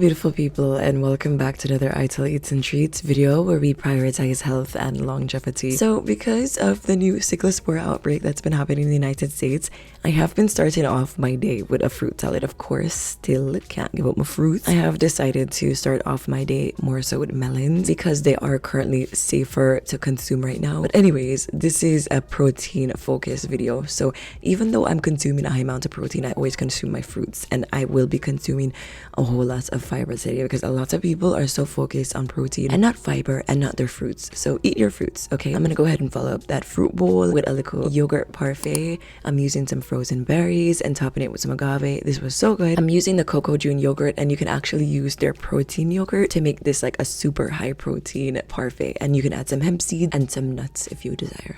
beautiful people, and welcome back to another I Tell Eats and Treats video where we prioritize health and longevity. So because of the new cyclospora outbreak that's been happening in the United States, I have been starting off my day with a fruit salad. Of course, still can't give up my fruits. I have decided to start off my day more so with melons because they are currently safer to consume right now. But anyways, this is a protein focused video. So even though I'm consuming a high amount of protein, I always consume my fruits, and I will be consuming a whole lot of fiber today because a lot of people are so focused on protein and not fiber and not their fruits. So eat your fruits, okay? I'm gonna go ahead and follow up that fruit bowl with a little yogurt parfait. I'm using some frozen berries and topping it with some agave. This was so good. I'm using the Cocoa June yogurt, and you can actually use their protein yogurt to make this like a super high protein parfait, and you can add some hemp seed and some nuts if you desire.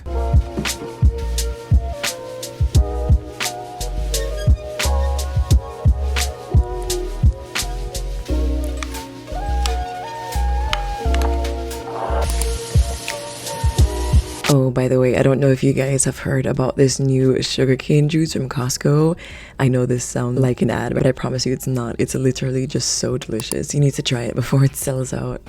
Oh, by the way, I don't know if you guys have heard about this new sugarcane juice from Costco. I know this sounds like an ad, but I promise you it's not. It's literally just so delicious. You need to try it before it sells out.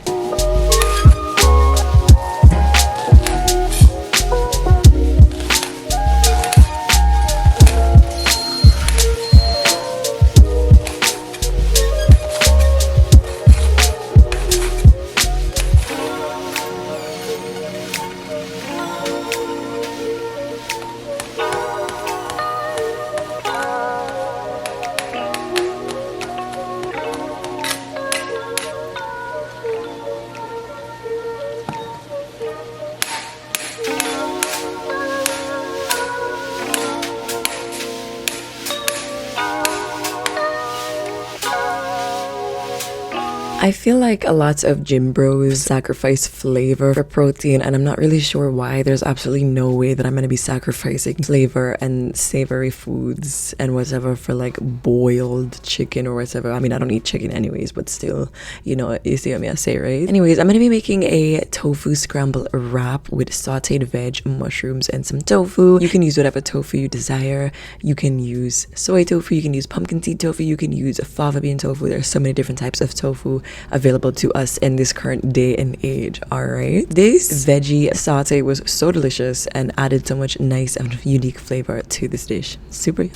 I feel like a lot of gym bros sacrifice flavor for protein, and I'm not really sure why. There's absolutely no way that I'm going to be sacrificing flavor and savory foods and whatever for like boiled chicken or whatever. I mean, I don't eat chicken anyways, but still, you know, you see what I say, right? Anyways, I'm going to be making a tofu scramble wrap with sauteed veg, mushrooms, and some tofu. You can use whatever tofu you desire. You can use soy tofu, you can use pumpkin seed tofu, you can use fava bean tofu. There's so many different types of tofu available to us in this current day and age. All right, this veggie saute was so delicious and added so much nice and unique flavor to this dish. Super yummy.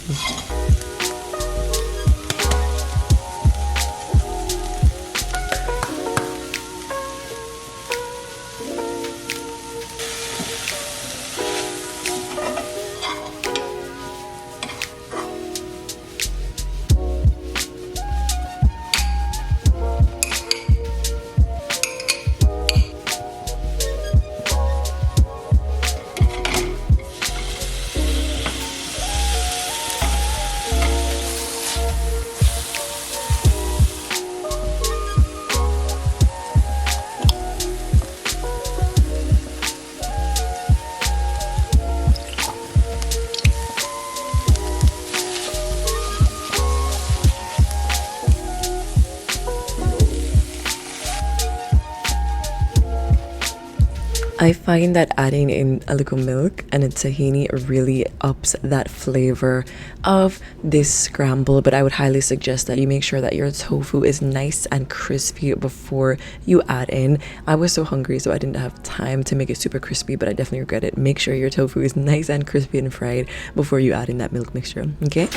I find that adding in a little milk and a tahini really ups that flavor of this scramble, but I would highly suggest that you make sure that your tofu is nice and crispy before you add in. I was so hungry, so I didn't have time to make it super crispy, but I definitely regret it. Make sure your tofu is nice and crispy and fried before you add in that milk mixture, okay?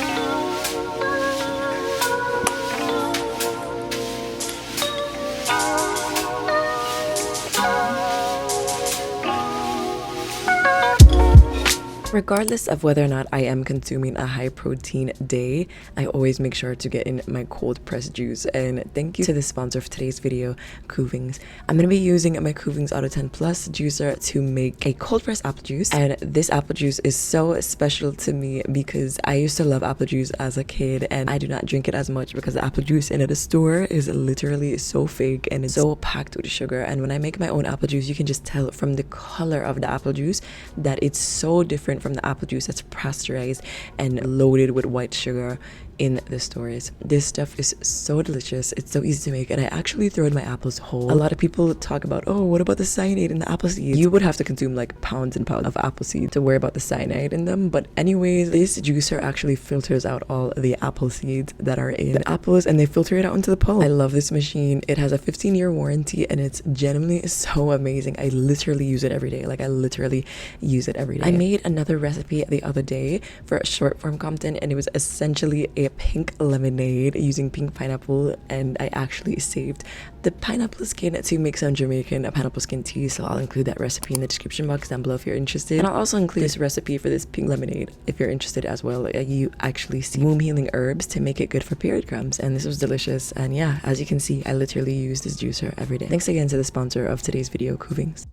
Regardless of whether or not I am consuming a high protein day, I always make sure to get in my cold pressed juice. And thank you to the sponsor for today's video, Kuvings. I'm going to be using my Kuvings Auto 10 Plus juicer to make a cold pressed apple juice. And this apple juice is so special to me because I used to love apple juice as a kid, and I do not drink it as much because the apple juice in the store is literally so fake and it's so packed with sugar. And when I make my own apple juice, you can just tell from the color of the apple juice that it's so different from the apple juice that's pasteurized and loaded with white sugar. in the stores. This stuff is so delicious. It's so easy to make, and I actually throw in my apples whole. A lot of people talk about, oh, what about the cyanide in the apple seeds? You would have to consume like pounds and pounds of apple seeds to worry about the cyanide in them. But anyways, this juicer actually filters out all the apple seeds that are in the apples, and they filter it out into the pulp. I love this machine. It has a 15-year warranty, and it's genuinely so amazing. I literally use it every day. Like, I literally use it every day. I made another recipe the other day for a short form content, and it was essentially a pink lemonade using pink pineapple, and I actually saved the pineapple skin to make some Jamaican pineapple skin tea, so I'll include that recipe in the description box down below if you're interested. And I'll also include this recipe for this pink lemonade if you're interested as well. You actually see womb healing herbs to make it good for period cramps, and this was delicious. And yeah, as you can see, I literally use this juicer every day. Thanks again to the sponsor of today's video, Koovings.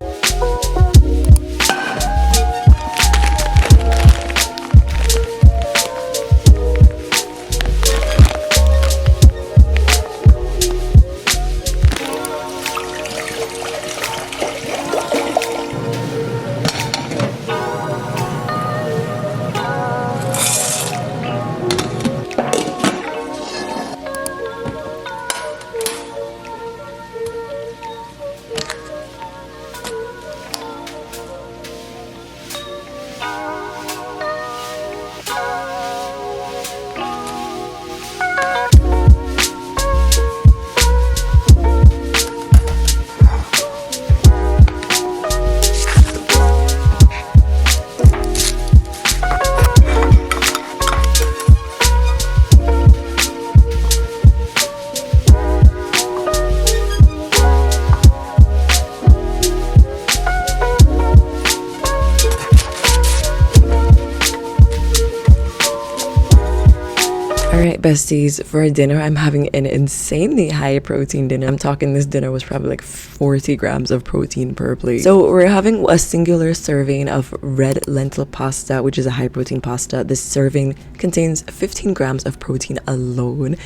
Alright besties, for dinner I'm having an insanely high protein dinner. I'm talking this dinner was probably like 40 grams of protein per plate. So we're having a singular serving of red lentil pasta, which is a high protein pasta. This serving contains 15 grams of protein alone,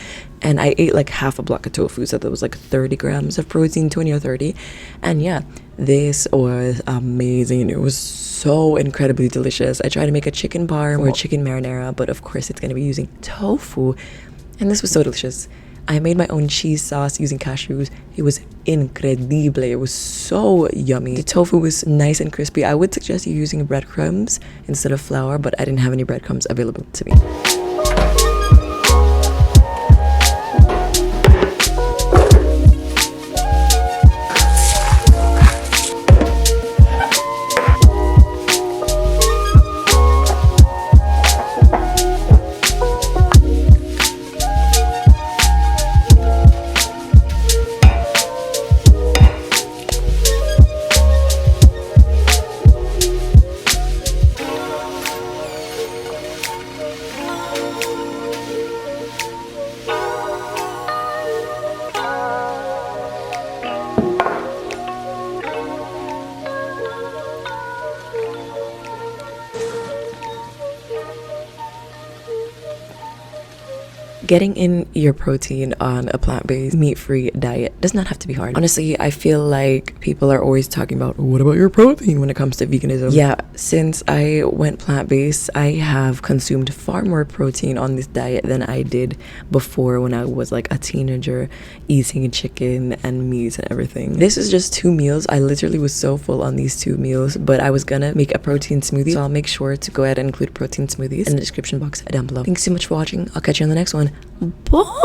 and I ate like half a block of tofu, so that was like 30 grams of protein, 20 or 30. And yeah, this was amazing. It was so incredibly delicious. I tried to make a chicken parm or chicken marinara, but of course it's going to be using tofu, and this was so delicious. I made my own cheese sauce using cashews. It was incredible. It was so yummy. The tofu was nice and crispy. I would suggest you using breadcrumbs instead of flour, but I didn't have any breadcrumbs available to me. Getting in your protein on a plant-based, meat-free diet does not have to be hard. Honestly, I feel like people are always talking about, what about your protein when it comes to veganism? Yeah, since I went plant-based, I have consumed far more protein on this diet than I did before when I was like a teenager eating chicken and meat and everything. This is just 2 meals. I literally was so full on these 2 meals, but I was gonna make a protein smoothie, so I'll make sure to go ahead and include protein smoothies in the description box down below. Thanks so much for watching. I'll catch you on the next one. Bye!